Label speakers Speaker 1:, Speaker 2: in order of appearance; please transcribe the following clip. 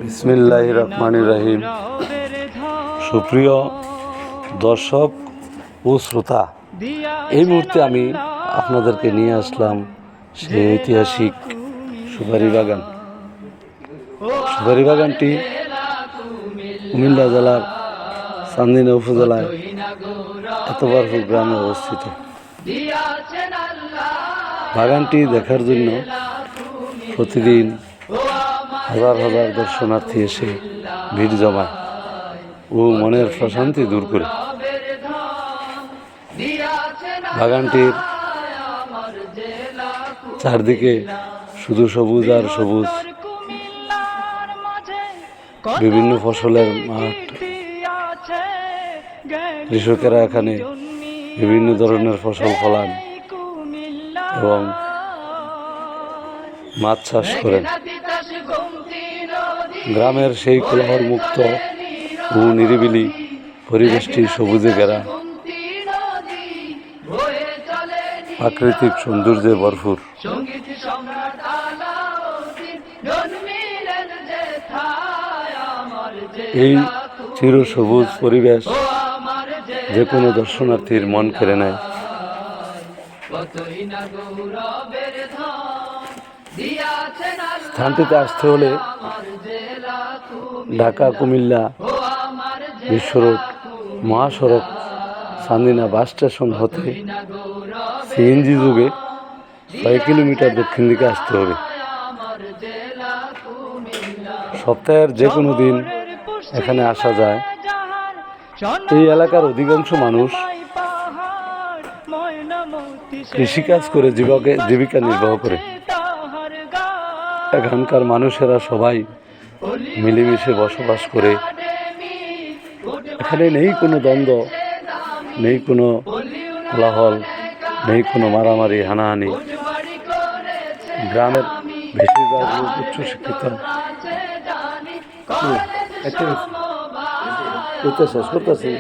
Speaker 1: বিসমিল্লাহির রহমানির রহিম। সুপ্রিয় দর্শক ও শ্রোতা, এই মুহূর্তে আমি আপনাদেরকে নিয়ে আসলাম সেই ঐতিহাসিক সুপারি বাগান। সুপারি বাগানটি কুমিল্লা জেলার চান্দিনা উপজেলায় এতবারপুর গ্রামে অবস্থিত। বাগানটি দেখার জন্য প্রতিদিন হাজার হাজার দর্শনার্থী এসে ভিড় জমায় ও মনের প্রশান্তি দূর করে। বাগানটির চারদিকে শুধু সবুজ আর সবুজ, বিভিন্ন ফসলের মাঠ। কৃষকেরা এখানে বিভিন্ন ধরনের ফসল ফলান এবং মাছ চাষ করেন। গ্রামের সেই কোলাহল মুক্ত ও নিরিবিলি পরিবেশটি সবুজে ঘেরা, প্রাকৃতিক সৌন্দর্যে ভরপুর। এই চিরসবুজ পরিবেশ যে কোনো দর্শনার্থীর মন কেড়ে নেয়। স্থানটিতে আসতে হলে ঢাকা কুমিল্লা বিশ্বরোড মহাসড়ক চান্দিনা বাস স্টেশন হতে সিএনজি যুগে 6 কিলোমিটার দক্ষিণ দিকে আসতে হবে। সপ্তাহের যে কোনো দিন এখানে আসা যায়। এই এলাকার অধিকাংশ মানুষ কৃষিকাজ করে জীবিকা নির্বাহ করে। এখানকার মানুষেরা সবাই মিলেমিশে বসবাস করে। এখানে নেই কোনো দ্বন্দ্ব, নেই কোনো কোলাহল, নেই কোনো মারামারি হানাহানি। গ্রামের বেশিরভাগ লোক উচ্চশিক্ষিত। শেষ করতেছি।